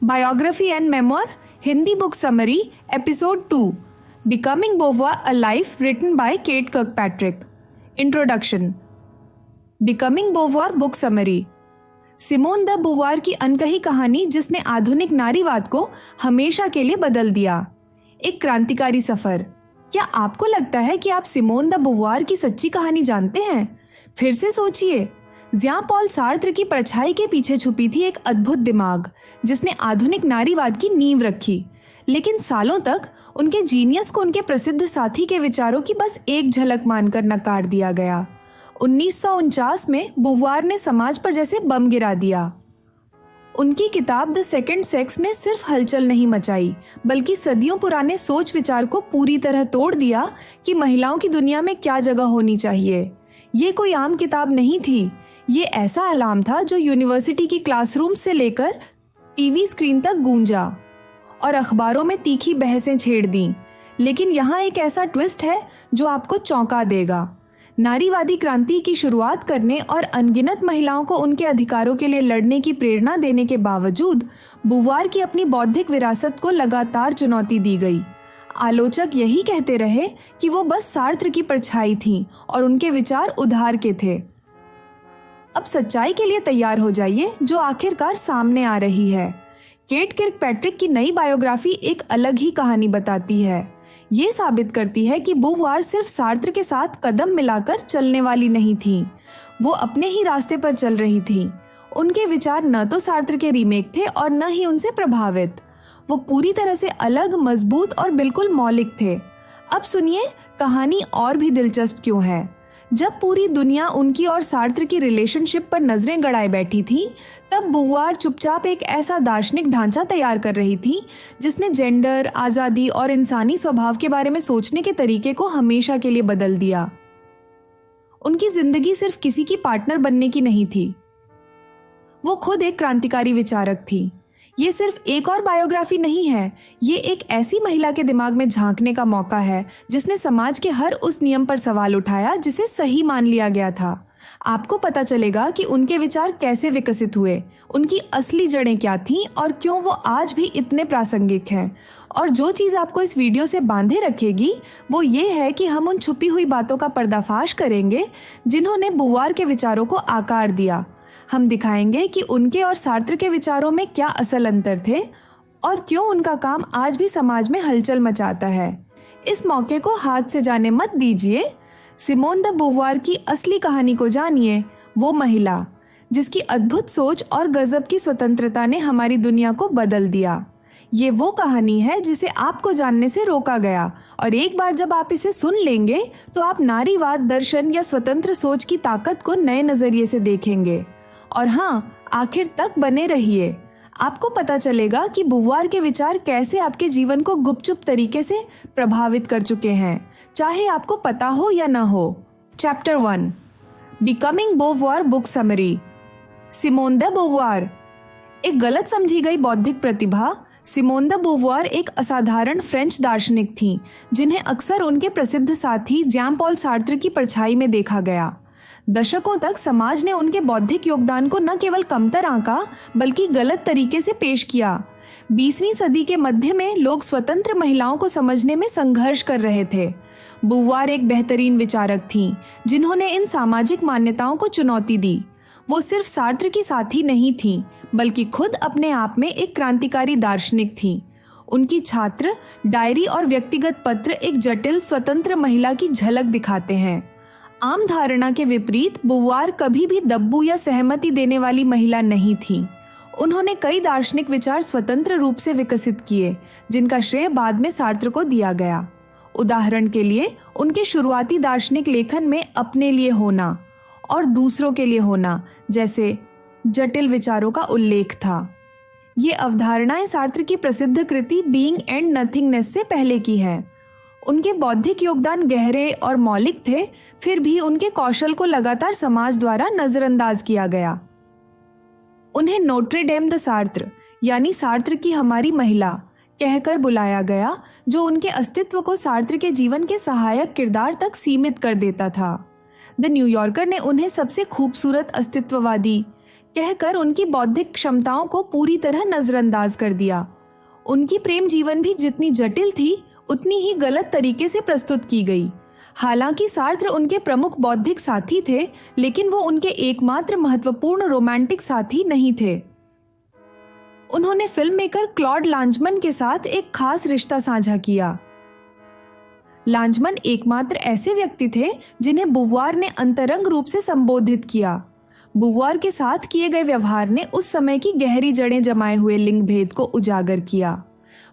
Biography and Memoir, Hindi Book Summary, Episode 2, Becoming Beauvoir, A Life, written by Kate Kirkpatrick. Introduction. Becoming Beauvoir Book Summary. Simone de Beauvoir की अनकही कहानी जिसने आधुनिक नारीवाद को हमेशा के लिए बदल दिया। एक क्रांतिकारी सफर। क्या आपको लगता है कि आप सिमोन द बुवार की सच्ची कहानी जानते हैं? फिर से सोचिए। ज़्यां पॉल सार्त्र की परछाई के पीछे छुपी थी एक अद्भुत दिमाग जिसने आधुनिक नारीवाद की नींव रखी, लेकिन सालों तक उनके जीनियस को उनके प्रसिद्ध साथी के विचारों की बस एक झलक मानकर नकार दिया गया। 1949 में बुवार ने समाज पर जैसे बम गिरा दिया। उनकी किताब द सेकंड सेक्स ने सिर्फ हलचल नहीं मचाई, बल्कि सदियों पुराने सोच विचार को पूरी तरह तोड़ दिया कि महिलाओं की दुनिया में क्या जगह होनी चाहिए। ये कोई आम किताब नहीं थी, ये ऐसा अलार्म था जो यूनिवर्सिटी की क्लासरूम से लेकर टीवी स्क्रीन तक गूंजा और अखबारों में तीखी बहसें छेड़ दी। लेकिन यहाँ एक ऐसा ट्विस्ट है जो आपको चौंका देगा। नारीवादी क्रांति की शुरुआत करने और अनगिनत महिलाओं को उनके अधिकारों के लिए लड़ने की प्रेरणा देने के बावजूद बुवार की अपनी बौद्धिक विरासत को लगातार चुनौती दी गई। आलोचक यही कहते रहे कि वो बस सार्त्र की परछाई थीं और उनके विचार उधार के थे। अब सच्चाई के लिए तैयार हो जाइए जो आखिरकार सामने आ रही है। केट किर्कपैट्रिक की नई बायोग्राफी एक अलग ही कहानी बताती है। ये साबित करती है कि बुवार सिर्फ सार्त्र के साथ कदम मिलाकर चलने वाली नहीं थी, वो अपने ही रास्ते पर चल रही थी। उनके विचार न तो सार्त्र के रीमेक थे और न ही उनसे प्रभावित। वो पूरी तरह से अलग, मजबूत और बिल्कुल मौलिक थे। अब सुनिए कहानी और भी दिलचस्प क्यों है। जब पूरी दुनिया उनकी और सार्त्र की रिलेशनशिप पर नजरें गड़ाए बैठी थी, तब बुवार चुपचाप एक ऐसा दार्शनिक ढांचा तैयार कर रही थी जिसने जेंडर, आज़ादी और इंसानी स्वभाव के बारे में सोचने के तरीके को हमेशा के लिए बदल दिया। उनकी जिंदगी सिर्फ किसी की पार्टनर बनने की नहीं थी, वो खुद एक क्रांतिकारी विचारक थी। ये सिर्फ एक और बायोग्राफी नहीं है, ये एक ऐसी महिला के दिमाग में झांकने का मौका है जिसने समाज के हर उस नियम पर सवाल उठाया जिसे सही मान लिया गया था। आपको पता चलेगा कि उनके विचार कैसे विकसित हुए, उनकी असली जड़ें क्या थीं और क्यों वो आज भी इतने प्रासंगिक हैं। और जो चीज़ आपको इस वीडियो से बांधे रखेगी वो ये है कि हम उन छुपी हुई बातों का पर्दाफाश करेंगे जिन्होंने बुवार के विचारों को आकार दिया। हम दिखाएंगे कि उनके और सार्त्र के विचारों में क्या असल अंतर थे और क्यों उनका काम आज भी समाज में हलचल मचाता है। इस मौके को हाथ से जाने मत दीजिए। सिमोन द बुवार की असली कहानी को जानिए, वो महिला जिसकी अद्भुत सोच और गजब की स्वतंत्रता ने हमारी दुनिया को बदल दिया। ये वो कहानी है जिसे आपको जानने से रोका गया, और एक बार जब आप इसे सुन लेंगे तो आप नारीवाद, दर्शन या स्वतंत्र सोच की ताकत को नए नजरिए से देखेंगे। और हाँ, आखिर तक बने रहिए। आपको पता चलेगा कि बुवार के विचार कैसे आपके जीवन को गुपचुप तरीके से प्रभावित कर चुके हैं, चाहे आपको पता हो या ना हो। Chapter 1, becoming beauvoir book summary. Simone de Beauvoir एक गलत समझी गई बौद्धिक प्रतिभा। सिमोन द बुवार एक असाधारण फ्रेंच दार्शनिक थीं, जिन्हें अक्सर उनके प्रसिद्ध साथी ज़्यां पॉल सार्त्र की परछाई में देखा गया। दशकों तक समाज ने उनके बौद्धिक योगदान को न केवल कमतर आंका बल्कि गलत तरीके से पेश किया। 20वीं सदी के मध्य में लोग स्वतंत्र महिलाओं को समझने में संघर्ष कर रहे थे। बुवार एक बेहतरीन विचारक थीं, जिन्होंने इन सामाजिक मान्यताओं को चुनौती दी। वो सिर्फ सार्त्र की साथी नहीं थीं, बल्कि खुद अपने आप में एक क्रांतिकारी दार्शनिक थीं। उनकी छात्र, डायरी और व्यक्तिगत पत्र एक जटिल स्वतंत्र महिला की झलक दिखाते हैं। आम धारणा के विपरीत बुवार कभी भी दब्बू या सहमति देने वाली महिला नहीं थी। उन्होंने कई दार्शनिक विचार स्वतंत्र रूप से विकसित किए, जिनका श्रेय बाद में सार्त्र को दिया गया। उदाहरण के लिए, उनके शुरुआती दार्शनिक लेखन में अपने लिए होना और दूसरों के लिए होना जैसे जटिल विचारों का उल्लेख था। ये अवधारणाएं सार्त्र की प्रसिद्ध कृति बीइंग एंड नथिंगनेस से पहले की है। उनके बौद्धिक योगदान गहरे और मौलिक थे, फिर भी उनके कौशल को लगातार समाज द्वारा नजरअंदाज किया गया। उन्हें नोट्रे डेम द सार्त्र यानी सार्त्र की हमारी महिला कहकर बुलाया गया, जो उनके अस्तित्व को सार्त्र के जीवन के सहायक किरदार तक सीमित कर देता था। द न्यूयॉर्कर ने उन्हें सबसे खूबसूरत अस्तित्ववादी कहकर उनकी बौद्धिक क्षमताओं को पूरी तरह नजरअंदाज कर दिया। उनकी प्रेम जीवन भी जितनी जटिल थी उतनी ही गलत तरीके से प्रस्तुत की गई। हालांकि सार्त्र उनके प्रमुख बौद्धिक साथी थे, लेकिन वो उनके एकमात्र महत्वपूर्ण रोमांटिक साथी नहीं थे। उन्होंने फिल्म मेकर क्लॉड लांजमन के साथ एक खास रिश्ता साझा किया। लांजमन एकमात्र ऐसे व्यक्ति थे जिन्हें बुवार ने अंतरंग रूप से संबोधित किया। बुवार के साथ किए गए व्यवहार ने उस समय की गहरी जड़ें जमाए हुए लिंग भेद को उजागर किया।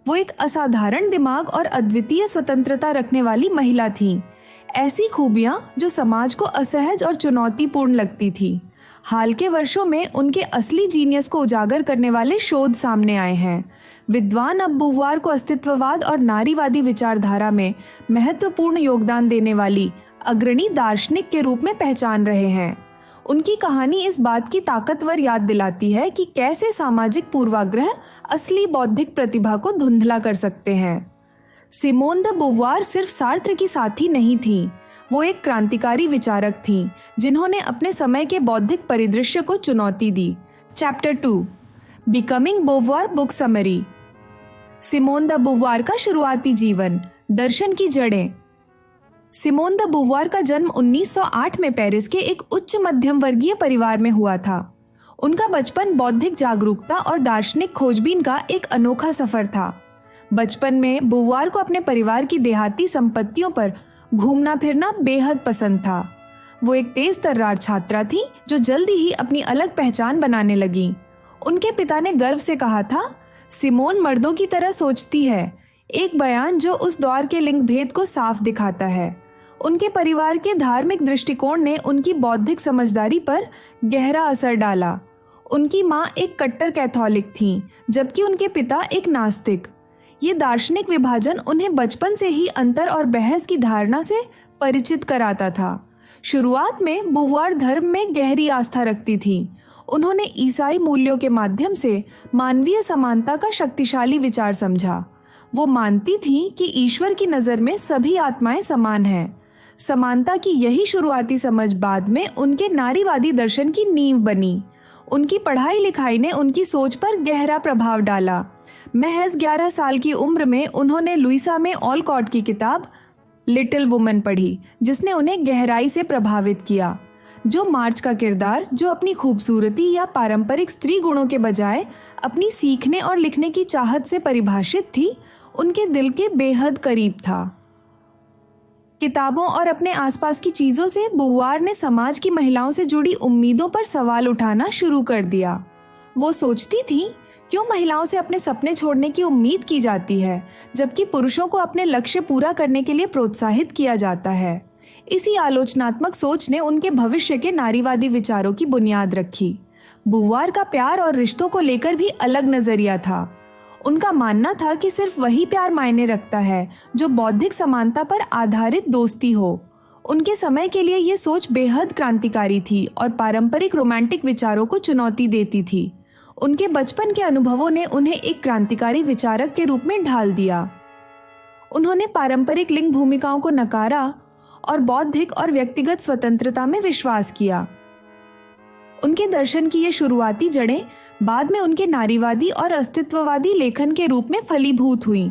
वो एक असाधारण दिमाग और अद्वितीय स्वतंत्रता रखने वाली महिला थीं। ऐसी खूबियां जो समाज को असहज और चुनौतीपूर्ण लगती थी। हाल के वर्षों में उनके असली जीनियस को उजागर करने वाले शोध सामने आए हैं। विद्वान अब बुवार को अस्तित्ववाद और नारीवादी विचारधारा में महत्वपूर्ण योगदान देने वाली अग्रणी दार्शनिक के रूप में पहचान रहे हैं। उनकी कहानी इस बात की ताकतवर याद दिलाती है कि कैसे सामाजिक पूर्वाग्रह असली बौद्धिक प्रतिभा को धुंधला कर सकते हैं। सिमोन द बुवार सिर्फ सार्त्र की साथी नहीं थी, वो एक क्रांतिकारी विचारक थीं, जिन्होंने अपने समय के बौद्धिक परिदृश्य को चुनौती दी। Chapter 2 becoming Beauvoir book summary. Simone de Beauvoir का शुरुआती जीवन, दर्शन की जड़ें। सिमोन द बुवार का जन्म 1908 में पेरिस के एक उच्च मध्यम वर्गीय परिवार में हुआ था। उनका बचपन बौद्धिक जागरूकता और दार्शनिक खोजबीन का एक अनोखा सफर था। बचपन में बुवार को अपने परिवार की देहाती संपत्तियों पर घूमना फिरना बेहद पसंद था। वो एक तेज तर्रार छात्रा थी जो जल्दी ही अपनी अलग पहचान बनाने लगी। उनके पिता ने गर्व से कहा था, सिमोन मर्दों की तरह सोचती है, एक बयान जो उस दौर के लिंग भेद को साफ दिखाता है। उनके परिवार के धार्मिक दृष्टिकोण ने उनकी बौद्धिक समझदारी पर गहरा असर डाला। उनकी माँ एक कट्टर कैथोलिक थीं, जबकि उनके पिता एक नास्तिक। ये दार्शनिक विभाजन उन्हें बचपन से ही अंतर और बहस की धारणा से परिचित कराता था। शुरुआत में बुवार धर्म में गहरी आस्था रखती थी। उन्होंने ईसाई मूल्यों के माध्यम से मानवीय समानता का शक्तिशाली विचार समझा। वो मानती थीं कि ईश्वर की नज़र में सभी आत्माएं समान हैं। समानता की यही शुरुआती समझ बाद में उनके नारीवादी दर्शन की नींव बनी। उनकी पढ़ाई लिखाई ने उनकी सोच पर गहरा प्रभाव डाला। महज 11 साल की उम्र में उन्होंने लुइसा में ऑलकॉट की किताब लिटिल वुमन पढ़ी, जिसने उन्हें गहराई से प्रभावित किया। जो मार्च का किरदार, जो अपनी खूबसूरती या पारंपरिक स्त्री गुणों के बजाय अपनी सीखने और लिखने की चाहत से परिभाषित थी, उनके दिल के बेहद करीब था। किताबों और अपने आसपास की चीजों से बुवार ने समाज की महिलाओं से जुड़ी उम्मीदों पर सवाल उठाना शुरू कर दिया। वो सोचती थी, क्यों महिलाओं से अपने सपने छोड़ने की उम्मीद की जाती है, जबकि पुरुषों को अपने लक्ष्य पूरा करने के लिए प्रोत्साहित किया जाता है। इसी आलोचनात्मक सोच ने उनके भविष्य के नारीवादी विचारों की बुनियाद रखी। बुवार का प्यार और रिश्तों को लेकर भी अलग नजरिया था। उनका मानना था कि सिर्फ वही प्यार मायने रखता है जो बौद्धिक समानता पर आधारित दोस्ती हो। उनके समय के लिए ये सोच बेहद क्रांतिकारी थी और पारंपरिक रोमांटिक विचारों को चुनौती देती थी। उनके बचपन के अनुभवों ने उन्हें एक क्रांतिकारी विचारक के रूप में ढाल दिया। उन्होंने पारंपरिक लिंग भूमिकाओं को नकारा और बौद्धिक और व्यक्तिगत स्वतंत्रता में विश्वास किया। उनके दर्शन की ये शुरुआती जड़ें बाद में उनके नारीवादी और अस्तित्ववादी लेखन के रूप में फलीभूत हुईं।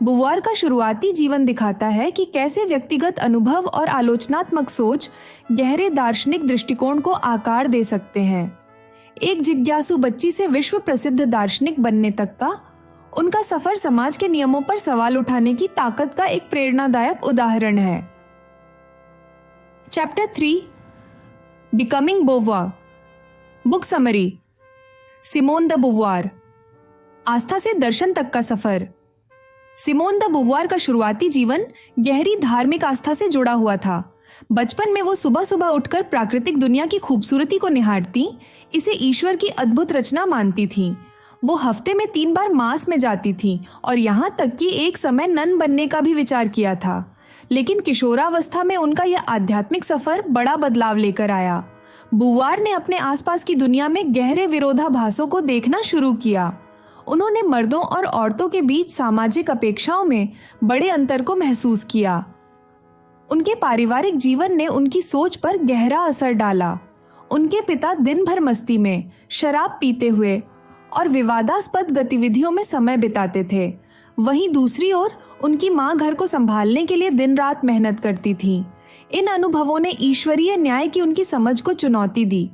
बुवार का शुरुआती जीवन दिखाता है कि कैसे व्यक्तिगत अनुभव और आलोचनात्मक सोच गहरे दार्शनिक दृष्टिकोण को आकार दे सकते हैं। एक जिज्ञासु बच्ची से विश्व प्रसिद्ध दार्शनिक बनने तक का उनका सफर समाज के नियमों पर सवाल उठाने की ताकत का एक प्रेरणादायक उदाहरण है। चैप्टर 3 बिकमिंग बोवा बुक समरी। सिमोन द बुवार, आस्था से दर्शन तक का सफर। सिमोन द बुवार का शुरुआती जीवन गहरी धार्मिक आस्था से जुड़ा हुआ था। बचपन में वो सुबह सुबह उठकर प्राकृतिक दुनिया की खूबसूरती को निहारती, इसे ईश्वर की अद्भुत रचना मानती थीं। वो हफ्ते में 3 बार मास में जाती थीं और यहाँ तक कि एक समय नन बनने का भी विचार किया था। लेकिन किशोरावस्था में उनका यह आध्यात्मिक सफर बड़ा बदलाव लेकर आया। बुवार ने अपने आसपास की दुनिया में गहरे विरोधाभासों को देखना शुरू किया। उन्होंने मर्दों और औरतों के बीच सामाजिक अपेक्षाओं में बड़े अंतर को महसूस किया। उनके पारिवारिक जीवन ने उनकी सोच पर गहरा असर डाला। उनके पिता दिन भर मस्ती में, शराब पीते हुए और विवादास्पद गतिविधियों में समय बिताते थे। वहीं दूसरी ओर उनकी माँ घर को संभालने के लिए दिन रात मेहनत करती थी। इन अनुभवों ने ईश्वरीय न्याय की उनकी समझ को चुनौती दी।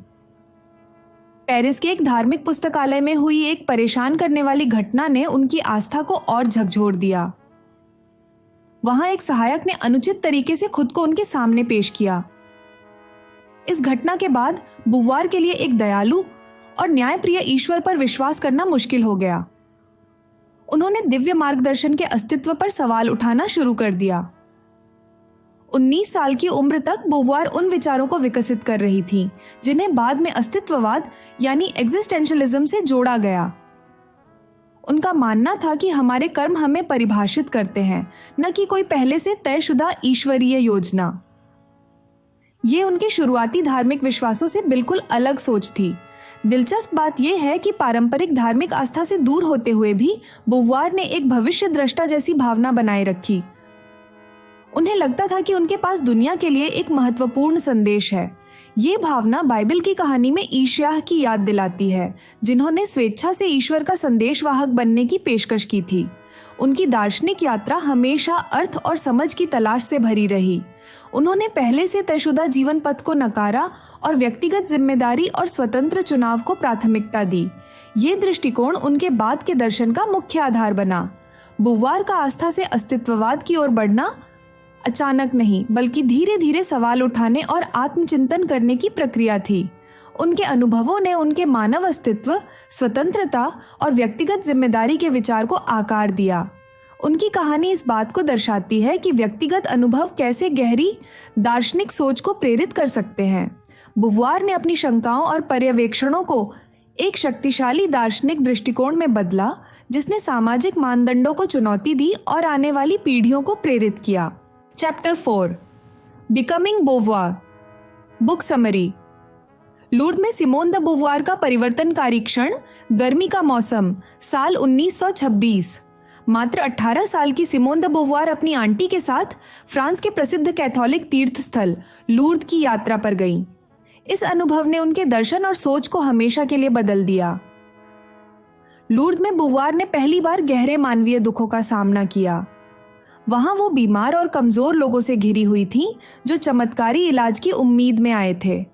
पेरिस के एक धार्मिक पुस्तकालय में हुई एक परेशान करने वाली घटना ने उनकी आस्था को और झकझोर दिया। वहां एक सहायक ने अनुचित तरीके से खुद को उनके सामने पेश किया। इस घटना के बाद बुवार के लिए एक दयालु और न्यायप्रिय ईश्वर पर विश्वास करना मुश्किल हो गया। उन्होंने दिव्य मार्गदर्शन के अस्तित्व पर सवाल उठाना शुरू कर दिया। 19 साल की उम्र तक बुवार उन विचारों को विकसित कर रही थी जिन्हें बाद में अस्तित्ववाद यानी एग्जिस्टेंशलिज्म से जोड़ा गया। उनका मानना था कि हमारे कर्म हमें परिभाषित करते हैं, न कि कोई पहले से तयशुदा ईश्वरीय योजना। ये उनके शुरुआती धार्मिक विश्वासों से बिल्कुल अलग सोच थी। दिलचस्प बात यह है कि पारंपरिक धार्मिक आस्था से दूर होते हुए भी बुवार ने एक भविष्य दृष्टा जैसी भावना बनाए रखी। उन्हें लगता था कि उनके पास दुनिया के लिए एक महत्वपूर्ण संदेश है। ये भावना बाइबल की कहानी में ईशायाह की याद दिलाती है, जिन्होंने स्वेच्छा से ईश्वर का संदेशवाहक बनने की पेशकश की थी। उनकी दार्शनिक यात्रा हमेशा अर्थ और समझ की तलाश से भरी रही। उन्होंने पहले से तयशुदा जीवन पथ को नकारा और व्यक्तिगत जिम्मेदारी और स्वतंत्र चुनाव को प्राथमिकता दी। ये दृष्टिकोण उनके बाद के दर्शन का मुख्य आधार बना। बुवार का आस्था से अस्तित्ववाद की ओर बढ़ना अचानक नहीं, बल्कि धीरे धीरे सवाल उठाने और आत्मचिंतन करने की प्रक्रिया थी। उनके अनुभवों ने उनके मानव अस्तित्व, स्वतंत्रता और व्यक्तिगत जिम्मेदारी के विचार को आकार दिया। उनकी कहानी इस बात को दर्शाती है कि व्यक्तिगत अनुभव कैसे गहरी दार्शनिक सोच को प्रेरित कर सकते हैं। बुवार ने अपनी शंकाओं और पर्यवेक्षणों को एक शक्तिशाली दार्शनिक दृष्टिकोण में बदला, जिसने सामाजिक मानदंडों को चुनौती दी और आने वाली पीढ़ियों को प्रेरित किया। Chapter 4 becoming Beauvoir. Book summary. Lourdes में सिमोन द बोवार का परिवर्तनकारी क्षण, गर्मी का मौसम, साल 1926। मात्र 18 साल की सिमोन द बोवार अपनी आंटी के साथ फ्रांस के प्रसिद्ध कैथोलिक तीर्थ स्थल लूर्द की यात्रा पर गईं। इस अनुभव ने उनके दर्शन और सोच को हमेशा के लिए बदल दिया। लूर्द में बोवार ने पहली बार गहरे मानवीय दुखों का सामना किया। वहां वो बीमार और कमजोर लोगों से घिरी हुई थीं, जो चमत्कारी इलाज की उम्मीद में आए थे।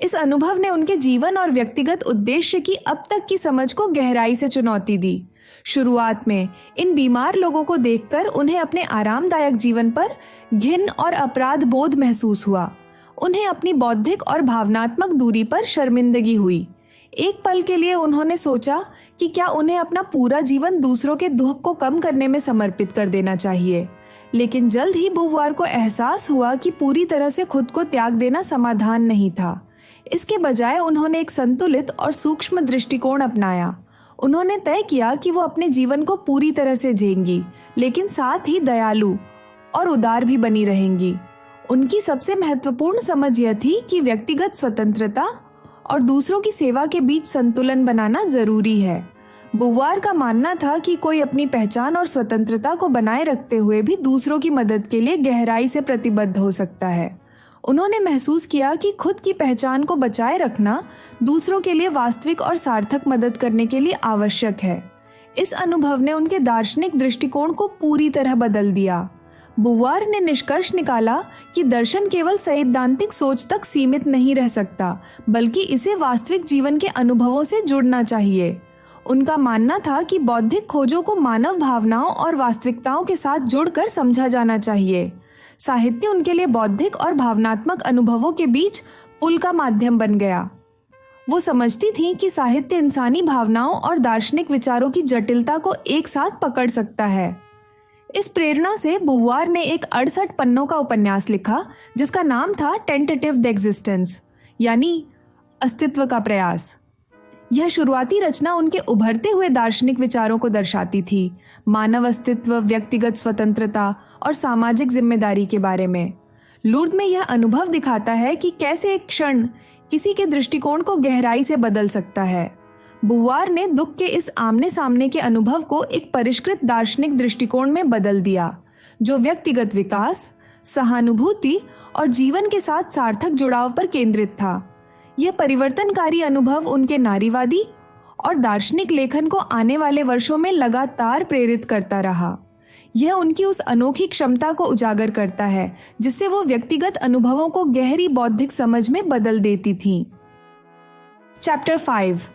इस अनुभव ने उनके जीवन और व्यक्तिगत उद्देश्य की अब तक की समझ को गहराई से चुनौती दी। शुरुआत में इन बीमार लोगों को देखकर उन्हें अपने आरामदायक जीवन पर घिन और अपराध बोध महसूस हुआ। उन्हें अपनी बौद्धिक और भावनात्मक दूरी पर शर्मिंदगी हुई। एक पल के लिए उन्होंने सोचा कि क्या उन्हें अपना पूरा जीवन दूसरों के दुख को कम करने में समर्पित कर देना चाहिए। लेकिन जल्द ही बुवार को एहसास हुआ कि पूरी तरह से खुद को त्याग देना समाधान नहीं था। इसके बजाय उन्होंने एक संतुलित और सूक्ष्म दृष्टिकोण अपनाया। उन्होंने तय किया कि वो अपने जीवन को पूरी तरह से जिएंगी, लेकिन साथ ही दयालु और उदार भी बनी रहेंगी। उनकी सबसे महत्वपूर्ण समझ यह थी कि व्यक्तिगत स्वतंत्रता और दूसरों की सेवा के बीच संतुलन बनाना जरूरी है। बुवार का मानना था कि कोई अपनी पहचान और स्वतंत्रता को बनाए रखते हुए भी दूसरों की मदद के लिए गहराई से प्रतिबद्ध हो सकता है। उन्होंने महसूस किया कि खुद की पहचान को बचाए रखना दूसरों के लिए वास्तविक और सार्थक मदद करने के लिए आवश्यक है। इस अनुभव ने उनके दार्शनिक दृष्टिकोण को पूरी तरह बदल दिया। बुवार ने निष्कर्ष निकाला कि दर्शन केवल सैद्धांतिक सोच तक सीमित नहीं रह सकता, बल्कि इसे वास्तविक जीवन के अनुभवों से जुड़ना चाहिए। उनका मानना था कि बौद्धिक खोजों को मानव भावनाओं और वास्तविकताओं के साथ जोड़कर समझा जाना चाहिए। साहित्य उनके लिए बौद्धिक और भावनात्मक अनुभवों के बीच पुल का माध्यम बन गया। वो समझती थीं कि साहित्य इंसानी भावनाओं और दार्शनिक विचारों की जटिलता को एक साथ पकड़ सकता है। इस प्रेरणा से बुवार ने एक 68 पन्नों का उपन्यास लिखा, जिसका नाम था टेंटेटिव एग्जिस्टेंस, यानी अस्तित्व का प्रयास। यह शुरुआती रचना उनके उभरते हुए दार्शनिक विचारों को दर्शाती थी, मानव अस्तित्व, व्यक्तिगत स्वतंत्रता और सामाजिक जिम्मेदारी के बारे में। लूर्द में यह अनुभव दिखाता है कि कैसे एक क्षण किसी के दृष्टिकोण को गहराई से बदल सकता है। बुवार ने दुख के इस आमने सामने के अनुभव को एक परिष्कृत दार्शनिक दृष्टिकोण में बदल दिया, जो व्यक्तिगत विकास, सहानुभूति और जीवन के साथ सार्थक जुड़ाव पर केंद्रित था। यह परिवर्तनकारी अनुभव उनके नारीवादी और दार्शनिक लेखन को आने वाले वर्षों में लगातार प्रेरित करता रहा। यह उनकी उस अनोखी क्षमता को उजागर करता है जिससे वो व्यक्तिगत अनुभवों को गहरी बौद्धिक समझ में बदल देती थीं। Chapter 5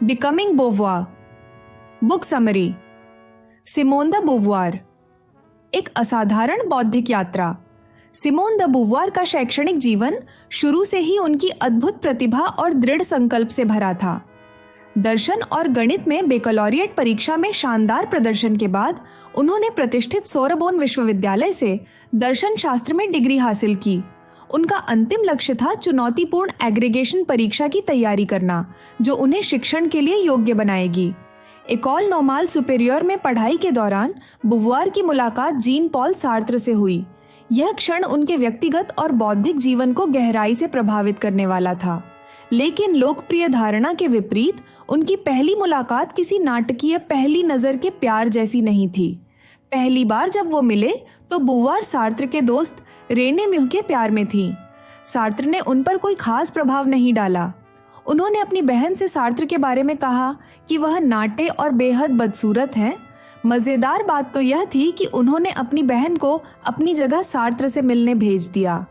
becoming Beauvoir. Book summary. Simone de Beauvoir, एक असाधारण बौद्धिक यात्रा। सिमोन द बुवॉर का शैक्षणिक जीवन शुरू से ही उनकी अद्भुत प्रतिभा और दृढ़ संकल्प से भरा था। दर्शन और गणित में बेकलॉरिएट परीक्षा में शानदार प्रदर्शन के बाद उन्होंने प्रतिष्ठित सोरबोन विश्वविद्यालय से दर्शन शास्त्र में डिग्री हासिल की। उनका अंतिम लक्ष्य था चुनौतीपूर्ण एग्रीगेशन परीक्षा की तैयारी करना, जो उन्हें शिक्षण के लिए योग्य बनाएगी। एकोल नॉर्माल सुपेरियर में पढ़ाई के दौरान बुवॉर की मुलाकात जीन पॉल सार्त्र से हुई। यह क्षण उनके व्यक्तिगत और बौद्धिक जीवन को गहराई से प्रभावित करने वाला था, लेकिन लोकप्रिय धारणा के विपरीत उनकी पहली मुलाकात किसी नाटकीय पहली नजर के प्यार जैसी नहीं थी। पहली बार जब वो मिले तो बुवॉर सार्त्र के दोस्त रेने म्यूह के प्यार में थी। सार्त्र ने उन पर कोई खास प्रभाव नहीं डाला। उन्होंने अपनी बहन से सार्त्र के बारे में कहा कि वह नाटे और बेहद बदसूरत हैं। मज़ेदार बात तो यह थी कि उन्होंने अपनी बहन को अपनी जगह सार्त्र से मिलने भेज दिया।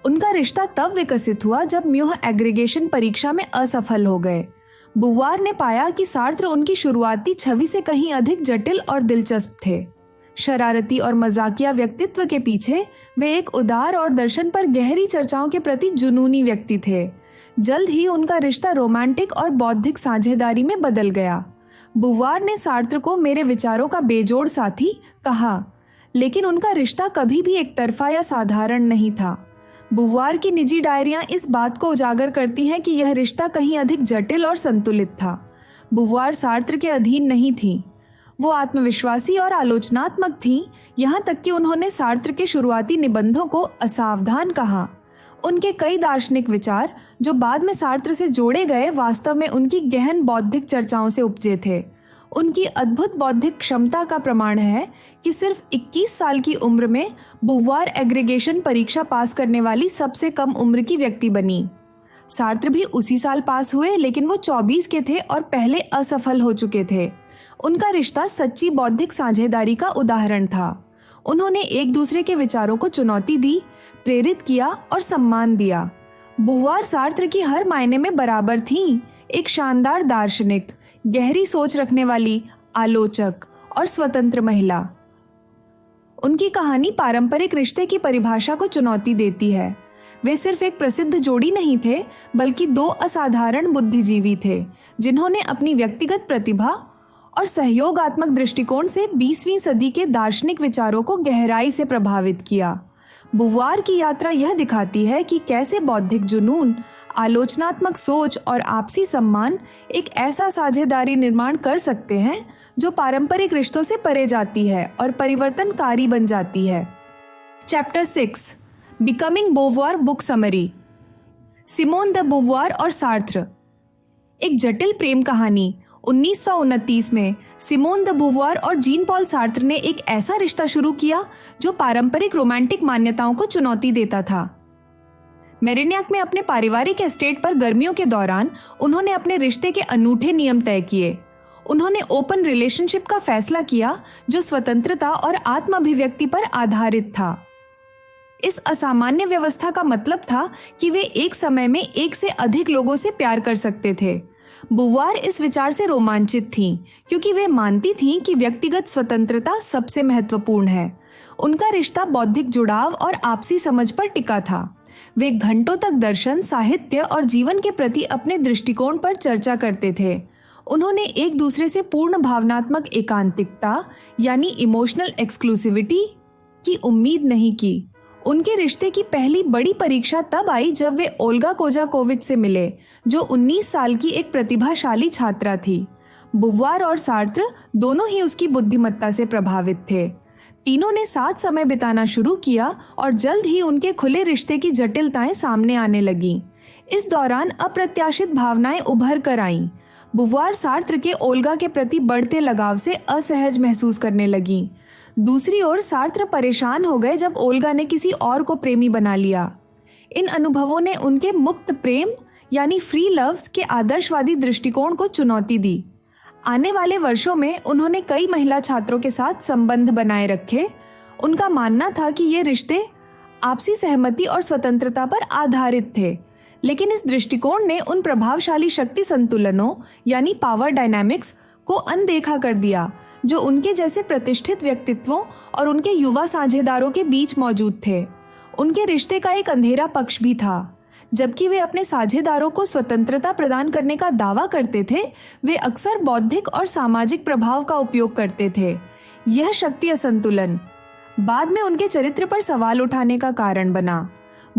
उनका रिश्ता तब विकसित हुआ जब म्यूह एग्रीगेशन परीक्षा में असफल हो गए। बुवॉर ने पाया कि सार्त्र उनकी शुरुआती छवि से कहीं अधिक जटिल और दिलचस्प थे। शरारती और मजाकिया व्यक्तित्व के पीछे वे एक उदार और दर्शन पर गहरी चर्चाओं के प्रति जुनूनी व्यक्ति थे। जल्द ही उनका रिश्ता रोमांटिक और बौद्धिक साझेदारी में बदल गया। बुवॉर ने सार्त्र को मेरे विचारों का बेजोड़ साथी कहा, लेकिन उनका रिश्ता कभी भी एकतरफा या साधारण नहीं था। बुवॉर की निजी डायरियां इस बात को उजागर करती हैं कि यह रिश्ता कहीं अधिक जटिल और संतुलित था। बुवॉर सार्त्र के अधीन नहीं थीं। वो आत्मविश्वासी और आलोचनात्मक थीं, यहाँ तक कि उन्होंने सार्त्र के शुरुआती निबंधों को असावधान कहा। उनके कई दार्शनिक विचार जो बाद में सार्त्र से जोड़े गए वास्तव में उनकी गहन बौद्धिक चर्चाओं से उपजे थे। उनकी अद्भुत बौद्धिक क्षमता का प्रमाण है कि सिर्फ 21 साल की उम्र में बुवॉर एग्रीगेशन परीक्षा पास करने वाली सबसे कम उम्र की व्यक्ति बनी। सार्त्र भी उसी साल पास हुए, लेकिन वो 24 के थे और पहले असफल हो चुके थे। उनका रिश्ता सच्ची बौद्धिक साझेदारी का उदाहरण था। उन्होंने एक दूसरे के विचारों को चुनौती दी, प्रेरित किया और सम्मान दिया। बुवॉर सार्त्र की हर मायने में बराबर थीं, एक शानदार दार्शनिक, गहरी सोच रखने वाली आलोचक और स्वतंत्र महिला। उनकी कहानी पारंपरिक रिश्ते की परिभाषा को चुनौती देती है। वे सिर्फ एक प्रसिद्ध जोड़ी नहीं थे, बल्कि दो असाधारण बुद्धिजीवी थे, जिन्होंने अपनी व्यक्तिगत प्रतिभा और सहयोगात्मक दृष्टिकोण से 20वीं सदी के दार्शनिक विचारों को गहराई से प्रभावित किया। बुवॉर की यात्रा यह दिखाती है कि कैसे बौद्धिक जुनून, आलोचनात्मक सोच और आपसी सम्मान एक ऐसा साझेदारी निर्माण कर सकते हैं जो पारंपरिक रिश्तों से परे जाती है और परिवर्तनकारी बन जाती है। Chapter 6 becoming Beauvoir. Book summary. Simone de Beauvoir और सार्त्र, एक जटिल प्रेम कहानी। 1929 में सिमोन द बुवॉर और जीन पॉल सार्त्र ने एक ऐसा रिश्ता शुरू किया जो पारंपरिक रोमांटिक मान्यताओं को चुनौती देता था। मेरिन्याक में अपने पारिवारिक एस्टेट पर गर्मियों के दौरान उन्होंने अपने रिश्ते के अनूठे नियम तय किए। उन्होंने ओपन रिलेशनशिप का फैसला किया जो स्वतंत्रता और आत्माभिव्यक्ति पर आधारित था। इस असामान्य व्यवस्था का मतलब था कि वे एक समय में एक से अधिक लोगों से प्यार कर सकते थे। बुवॉर इस विचार से रोमांचित थीं, क्योंकि वे मानती थीं कि व्यक्तिगत स्वतंत्रता सबसे महत्वपूर्ण है। उनका रिश्ता बौद्धिक जुड़ाव और आपसी समझ पर टिका था। वे घंटों तक दर्शन, साहित्य और जीवन के प्रति अपने दृष्टिकोण पर चर्चा करते थे। उन्होंने एक दूसरे से पूर्ण भावनात्मक एकांतिकता यानी इमोशनल एक्सक्लूसिविटी की उम्मीद नहीं की। उनके रिश्ते की पहली बड़ी परीक्षा तब आई जब वे ओल्गा कोजाकोविच से मिले, जो 19 साल की एक प्रतिभाशाली छात्रा थी। बुवॉर और सार्त्र दोनों ही उसकी बुद्धिमत्ता से प्रभावित थे। तीनों ने साथ समय बिताना शुरू किया और जल्द ही उनके खुले रिश्ते की जटिलताएं सामने आने लगीं। इस दौरान अप्रत्याशित भावनाएं उभर कर आईं। बुवॉर सार्त्र के ओल्गा के प्रति बढ़ते लगाव से असहज महसूस करने लगीं। दूसरी ओर सार्त्र परेशान हो गए जब ओल्गा ने किसी और को प्रेमी बना लिया। इन अनुभवों ने उनके मुक्त प्रेम यानी फ्री लव्स के आदर्शवादी दृष्टिकोण को चुनौती दी। आने वाले वर्षों में उन्होंने कई महिला छात्रों के साथ संबंध बनाए रखे। उनका मानना था कि ये रिश्ते आपसी सहमति और स्वतंत्रता पर आधारित थे, लेकिन इस दृष्टिकोण ने उन प्रभावशाली शक्ति संतुलनों यानी पावर डायनामिक्स को अनदेखा कर दिया जो उनके जैसे प्रतिष्ठित व्यक्तित्वों और उनके युवा साझेदारों के बीच मौजूद थे। उनके रिश्ते का एक अंधेरा पक्ष भी था। जबकि वे अपने साझेदारों को स्वतंत्रता प्रदान करने का दावा करते थे, वे अक्सर बौद्धिक और सामाजिक प्रभाव का उपयोग करते थे। यह शक्ति असंतुलन बाद में उनके चरित्र पर सवाल उठाने का कारण बना।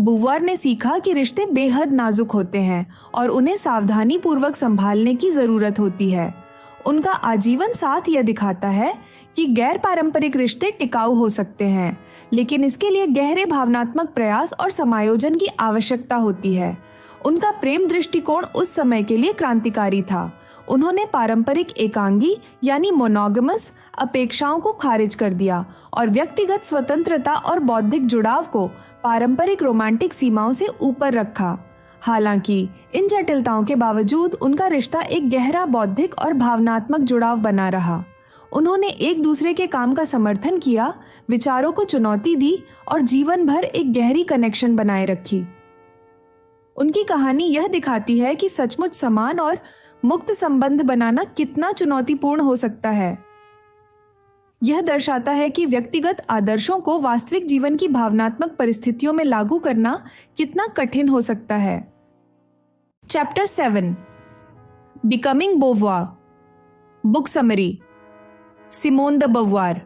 बुवार ने सीखा कि रिश्ते बेहद नाजुक होते हैं और उन्हें सावधानी पूर्वक संभालने की जरूरत होती है। उनका आजीवन साथ यह दिखाता है कि गैर पारंपरिक रिश्ते टिकाऊ हो सकते हैं, लेकिन इसके लिए गहरे भावनात्मक प्रयास और समायोजन की आवश्यकता होती है। उनका प्रेम दृष्टिकोण उस समय के लिए क्रांतिकारी था। उन्होंने पारंपरिक एकांगी यानी मोनोगमस अपेक्षाओं को खारिज कर दिया और व्यक्तिगत स्वतंत्रता और बौद्धिक जुड़ाव को पारंपरिक रोमांटिक सीमाओं से ऊपर रखा। हालांकि इन जटिलताओं के बावजूद उनका रिश्ता एक गहरा बौद्धिक और भावनात्मक जुड़ाव बना रहा। उन्होंने एक दूसरे के काम का समर्थन किया, विचारों को चुनौती दी और जीवन भर एक गहरी कनेक्शन बनाए रखी। उनकी कहानी यह दिखाती है कि सचमुच समान और मुक्त संबंध बनाना कितना चुनौतीपूर्ण हो सकता है। यह दर्शाता है कि व्यक्तिगत आदर्शों को वास्तविक जीवन की भावनात्मक परिस्थितियों में लागू करना कितना कठिन हो सकता है। Chapter 7 becoming Beauvoir. Book summary. Simone de Beauvoir.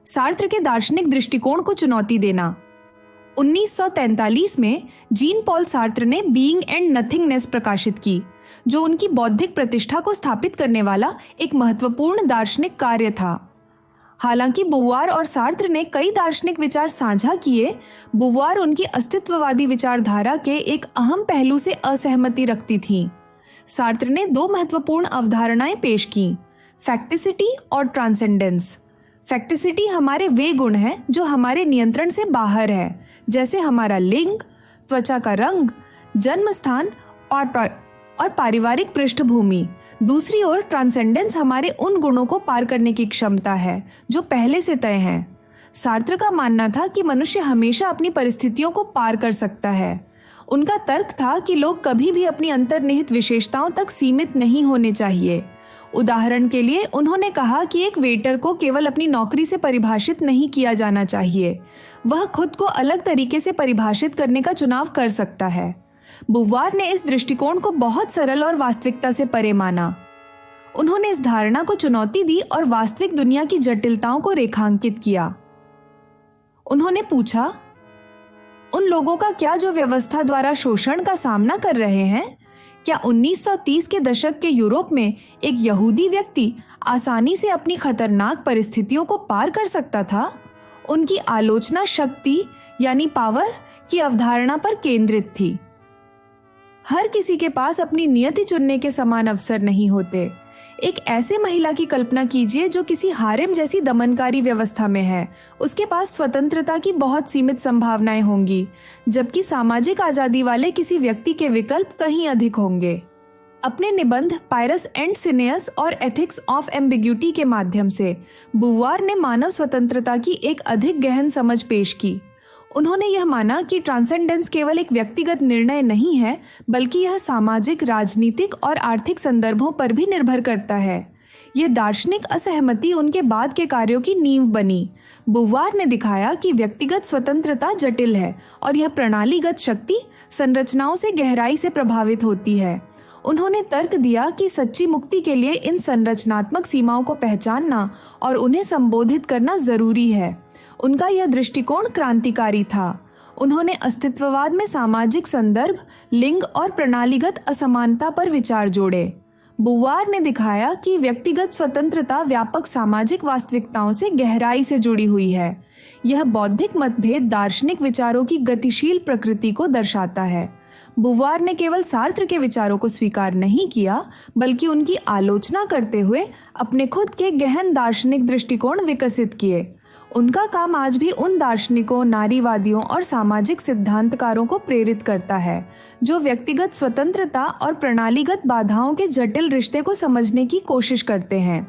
Sartre के दार्शनिक दृष्टिकोण को चुनौती देना। 1943 में जीन पॉल सार्त्र ने बीइंग एंड नथिंगनेस प्रकाशित की, जो उनकी बौद्धिक प्रतिष्ठा को स्थापित करने वाला एक महत्वपूर्ण दार्शनिक कार्य था। हालांकि बुवार और सार्त्र ने कई दार्शनिक विचार साझा किए, बुवार उनकी अस्तित्ववादी विचारधारा के एक अहम पहलू से असहमति रखती थी। सार्त्र ने दो महत्वपूर्ण अवधारणाएं पेश की, फैक्टिसिटी और ट्रांसेंडेंस। फैक्टिसिटी हमारे वे गुण हैं जो हमारे नियंत्रण से बाहर है, जैसे हमारा लिंग, त्वचा का रंग, जन्म स्थान और पारिवारिक पृष्ठभूमि। दूसरी ओर ट्रांसेंडेंस हमारे उन गुणों को पार करने की क्षमता है जो पहले से तय हैं। सार्त्र का मानना था कि मनुष्य हमेशा अपनी परिस्थितियों को पार कर सकता है। उनका तर्क था कि लोग कभी भी अपनी अंतर्निहित विशेषताओं तक सीमित नहीं होने चाहिए। उदाहरण के लिए उन्होंने कहा कि एक वेटर को केवल अपनी नौकरी से परिभाषित नहीं किया जाना चाहिए, वह खुद को अलग तरीके से परिभाषित करने का चुनाव कर सकता है। बुवार ने इस दृष्टिकोण को बहुत सरल और वास्तविकता से परे माना। उन्होंने इस धारणा को चुनौती दी और वास्तविक दुनिया की जटिलताओं को रेखांकित किया। उन्होंने पूछा, उन लोगों का क्या जो व्यवस्था द्वारा शोषण का सामना कर रहे हैं? क्या 1930 के दशक के यूरोप में एक यहूदी व्यक्ति आसानी से अपनी खतरनाक परिस्थितियों को पार कर सकता था? उनकी आलोचना शक्ति यानी पावर की अवधारणा पर केंद्रित थी। हर किसी के पास अपनी नियति चुनने के समान अवसर नहीं होते। एक ऐसे महिला की कल्पना कीजिए जो किसी हारेम जैसी दमनकारी व्यवस्था में है। उसके पास स्वतंत्रता की बहुत सीमित संभावनाएं होंगी, जबकि सामाजिक आजादी वाले किसी व्यक्ति के विकल्प कहीं अधिक होंगे। अपने निबंध पायरस एंड सिनेयस और एथिक्स ऑफ एम्बिग्यूटी के माध्यम से बुवार ने मानव स्वतंत्रता की एक अधिक गहन समझ पेश की। उन्होंने यह माना कि ट्रांसेंडेंस केवल एक व्यक्तिगत निर्णय नहीं है, बल्कि यह सामाजिक, राजनीतिक और आर्थिक संदर्भों पर भी निर्भर करता है। ये दार्शनिक असहमति उनके बाद के कार्यों की नींव बनी। बुवार ने दिखाया कि व्यक्तिगत स्वतंत्रता जटिल है और यह प्रणालीगत शक्ति संरचनाओं से गहराई से प्रभावित होती है। उन्होंने तर्क दिया कि सच्ची मुक्ति के लिए इन संरचनात्मक सीमाओं को पहचानना और उन्हें संबोधित करना जरूरी है। उनका यह दृष्टिकोण क्रांतिकारी था। उन्होंने अस्तित्ववाद में सामाजिक संदर्भ, लिंग और प्रणालीगत असमानता पर विचार जोड़े। बुवार ने दिखाया कि व्यक्तिगत स्वतंत्रता व्यापक सामाजिक वास्तविकताओं से गहराई से जुड़ी हुई है। यह बौद्धिक मतभेद दार्शनिक विचारों की गतिशील प्रकृति को दर्शाता है। बुवार ने केवल सार्त्र के विचारों को स्वीकार नहीं किया, बल्कि उनकी आलोचना करते हुए अपने खुद के गहन दार्शनिक दृष्टिकोण विकसित किए। उनका काम आज भी उन दार्शनिकों, नारीवादियों और सामाजिक सिद्धांतकारों को प्रेरित करता है जो व्यक्तिगत स्वतंत्रता और प्रणालीगत बाधाओं के जटिल रिश्ते को समझने की कोशिश करते हैं।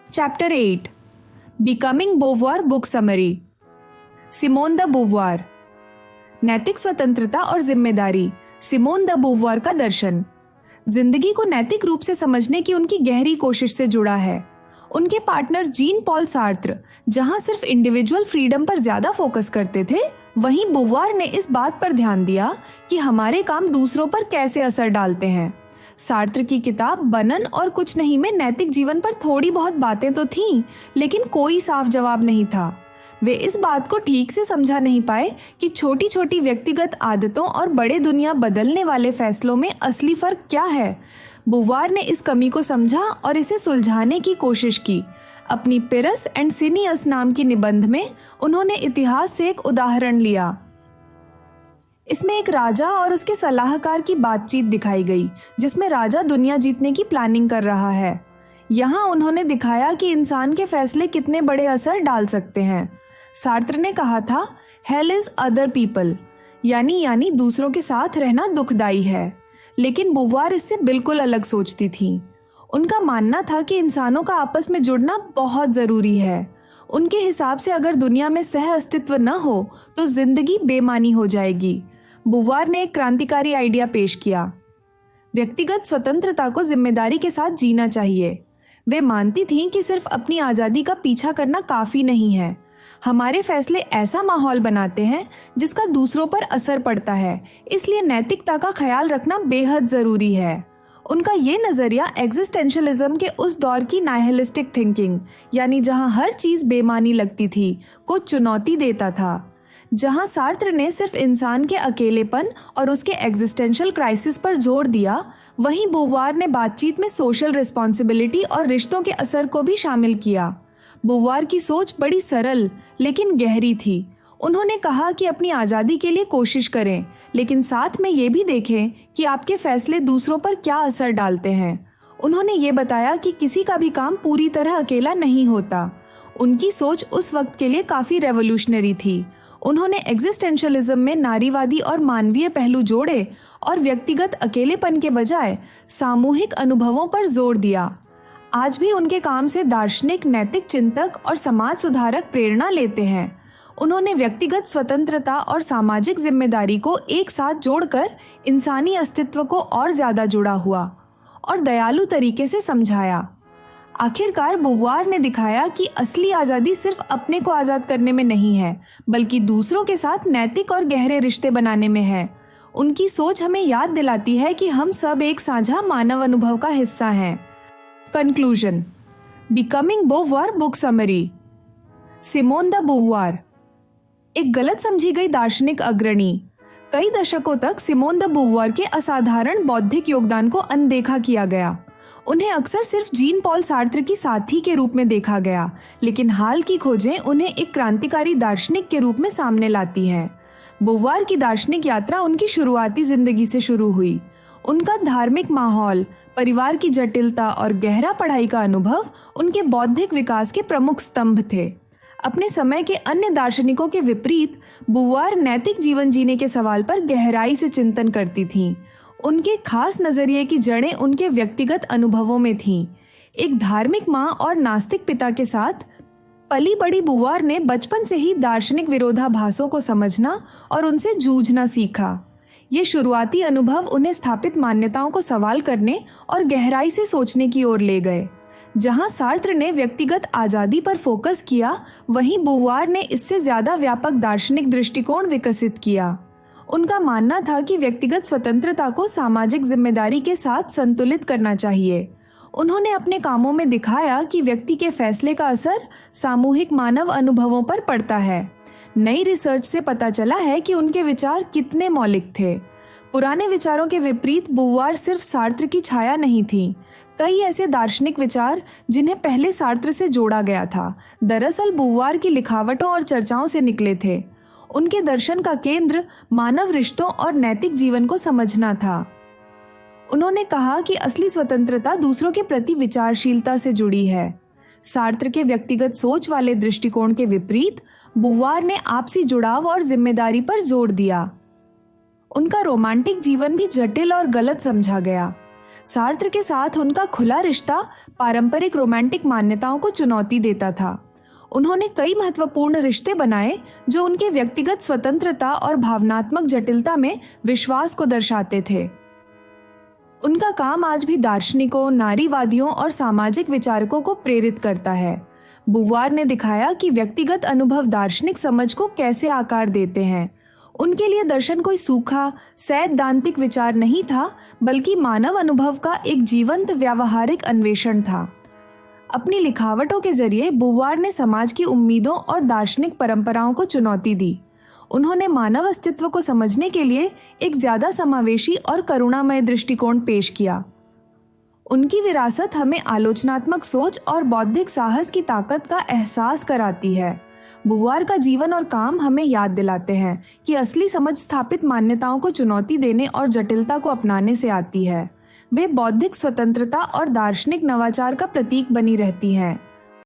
Chapter 8 becoming Beauvoir book summary. Simone de Beauvoir. नैतिक स्वतंत्रता और जिम्मेदारी, सिमोन द बोवॉर का दर्शन जिंदगी को नैतिक रूप से समझने की उनकी गहरी कोशिश से जुड़ा है। उनके पार्टनर जीन पॉल सार्त्र जहां सिर्फ इंडिविजुअल फ्रीडम पर ज्यादा फोकस करते थे, वहीं बोवॉर ने इस बात पर ध्यान दिया कि हमारे काम दूसरों पर कैसे असर डालते हैं। सार्त्र की किताब बनन और कुछ नहीं में नैतिक जीवन पर थोड़ी बहुत बातें तो थीं, लेकिन कोई साफ जवाब नहीं था। वे इस बात को ठीक से समझा नहीं पाए कि छोटी छोटी व्यक्तिगत आदतों और बड़े दुनिया बदलने वाले फैसलों में असली फर्क क्या है। बोवॉर ने इस कमी को समझा और इसे सुलझाने की कोशिश की। अपनी पिरस एंड सिनियस नाम की निबंध में उन्होंने इतिहास से एक उदाहरण लिया। इसमें एक राजा और उसके सलाहकार की बातचीत दिखाई गई, जिसमें राजा दुनिया जीतने की प्लानिंग कर रहा है। यहाँ उन्होंने दिखाया कि इंसान के फैसले कितने बड़े असर डाल सकते हैं। सार्त्र ने कहा था, हेल इज अदर पीपल, यानी दूसरों के साथ रहना दुखदाई है। लेकिन बोवॉर इससे बिल्कुल अलग सोचती थी। उनका मानना था कि इंसानों का आपस में जुड़ना बहुत जरूरी है। उनके हिसाब से अगर दुनिया में सह अस्तित्व न हो तो जिंदगी बेमानी हो जाएगी। बोवॉर ने एक क्रांतिकारी आइडिया पेश किया। व्यक्तिगत स्वतंत्रता को जिम्मेदारी के साथ जीना चाहिए। वे मानती थीं कि सिर्फ अपनी आज़ादी का पीछा करना काफ़ी नहीं है। हमारे फैसले ऐसा माहौल बनाते हैं जिसका दूसरों पर असर पड़ता है, इसलिए नैतिकता का ख्याल रखना बेहद ज़रूरी है। उनका ये नज़रिया एग्जिस्टेंशलिज्म के उस दौर की नाइहिलिस्टिक थिंकिंग, यानी जहां हर चीज़ बेमानी लगती थी, को चुनौती देता था। जहां सार्त्र ने सिर्फ इंसान के अकेलेपन और उसके एग्जिस्टेंशियल क्राइसिस पर जोर दिया, वहीं बोवॉर ने बातचीत में सोशल रिस्पॉन्सिबिलिटी और रिश्तों के असर को भी शामिल किया। बोवॉर की सोच बड़ी सरल लेकिन गहरी थी। उन्होंने कहा कि अपनी आज़ादी के लिए कोशिश करें, लेकिन साथ में ये भी देखें कि आपके फैसले दूसरों पर क्या असर डालते हैं। उन्होंने ये बताया कि किसी का भी काम पूरी तरह अकेला नहीं होता। उनकी सोच उस वक्त के लिए काफ़ी रेवोल्यूशनरी थी। उन्होंने एग्जिस्टेंशलिज्म में नारीवादी और मानवीय पहलू जोड़े और व्यक्तिगत अकेलेपन के बजाय सामूहिक अनुभवों पर जोर दिया। आज भी उनके काम से दार्शनिक, नैतिक चिंतक और समाज सुधारक प्रेरणा लेते हैं। उन्होंने व्यक्तिगत स्वतंत्रता और सामाजिक जिम्मेदारी को एक साथ जोड़कर इंसानी अस्तित्व को और ज्यादा जुड़ा हुआ और दयालु तरीके से समझाया। आखिरकार बोवॉर ने दिखाया कि असली आज़ादी सिर्फ अपने को आज़ाद करने में नहीं है, बल्कि दूसरों के साथ नैतिक और गहरे रिश्ते बनाने में है। उनकी सोच हमें याद दिलाती है कि हम सब एक साझा मानव अनुभव का हिस्सा हैं। Conclusion. Becoming Beauvoir book summary. Simone de Beauvoir एक गलत समझी गई दार्शनिक अग्रणी। कई दशकों तक सिमोन द बोवॉर के असाधारण बौद्धिक योगदान को अनदेखा किया गया। उन्हें अक्सर सिर्फ जीन पॉल सार्त्र की साथी के रूप में देखा गया, लेकिन हाल की खोजें उन्हें एक क्रांतिकारी दार्शनिक के रूप में सामने लाती हैं। बोवॉर की दार्शनिक यात्रा उनकी शुरुआती जिंदगी से शुरू हुई। उनका धार्मिक माहौल, परिवार की जटिलता और गहरा पढ़ाई का अनुभव उनके बौद्धिक विकास के प्रमुख स्तंभ थे। अपने समय के अन्य दार्शनिकों के विपरीत बोवॉर नैतिक जीवन जीने के सवाल पर गहराई से चिंतन करती थीं। उनके खास नजरिए की जड़ें उनके व्यक्तिगत अनुभवों में थीं। एक धार्मिक माँ और नास्तिक पिता के साथ पली बड़ी बोवॉर ने बचपन से ही दार्शनिक विरोधाभासों को समझना और उनसे जूझना सीखा। ये शुरुआती अनुभव उन्हें स्थापित मान्यताओं को सवाल करने और गहराई से सोचने की ओर ले गए। जहां सार्त्र ने व्यक्तिगत आज़ादी पर फोकस किया, वहीं बोवॉर ने इससे ज़्यादा व्यापक दार्शनिक दृष्टिकोण विकसित किया। उनका मानना था कि व्यक्तिगत स्वतंत्रता को सामाजिक जिम्मेदारी के साथ संतुलित करना चाहिए। उन्होंने अपने कामों में दिखाया कि व्यक्ति के फैसले का असर सामूहिक मानव अनुभवों पर पड़ता है। नई रिसर्च से पता चला है कि उनके विचार कितने मौलिक थे। पुराने विचारों के विपरीत बोवॉर सिर्फ सार्त्र की छाया नहीं थी। कई ऐसे दार्शनिक विचार जिन्हें पहले सार्त्र से जोड़ा गया था, दरअसल बोवॉर की लिखावटों और चर्चाओं से निकले थे। उनके दर्शन का केंद्र मानव रिश्तों और नैतिक जीवन को समझना था। उन्होंने कहा कि असली स्वतंत्रता दूसरों के प्रति विचारशीलता से जुड़ी है। सार्त्र के व्यक्तिगत सोच वाले दृष्टिकोण के विपरीत बुवार ने आपसी जुड़ाव और जिम्मेदारी पर जोर दिया। उनका रोमांटिक जीवन भी जटिल और गलत समझा गया। सार्त्र के साथ उनका खुला रिश्ता पारंपरिक रोमांटिक मान्यताओं को चुनौती देता था। उन्होंने कई महत्वपूर्ण रिश्ते बनाए जो उनके व्यक्तिगत स्वतंत्रता और भावनात्मक जटिलता में विश्वास को दर्शाते थे। उनका काम आज भी दार्शनिकों, नारीवादियों और सामाजिक विचारकों को प्रेरित करता है। बुवार ने दिखाया कि व्यक्तिगत अनुभव दार्शनिक समझ को कैसे आकार देते हैं। उनके लिए दर्शन कोई सूखा सैद्धांतिक विचार नहीं था, बल्कि मानव अनुभव का एक जीवंत व्यावहारिक अन्वेषण था। अपनी लिखावटों के जरिए बुवार ने समाज की उम्मीदों और दार्शनिक परंपराओं को चुनौती दी। उन्होंने मानव अस्तित्व को समझने के लिए एक ज्यादा समावेशी और करुणामय दृष्टिकोण पेश किया। उनकी विरासत हमें आलोचनात्मक सोच और बौद्धिक साहस की ताकत का एहसास कराती है। बुवार का जीवन और काम हमें याद दिलाते हैं कि असली समझ स्थापित मान्यताओं को चुनौती देने और जटिलता को अपनाने से आती है। वे बौद्धिक स्वतंत्रता और दार्शनिक नवाचार का प्रतीक बनी रहती हैं।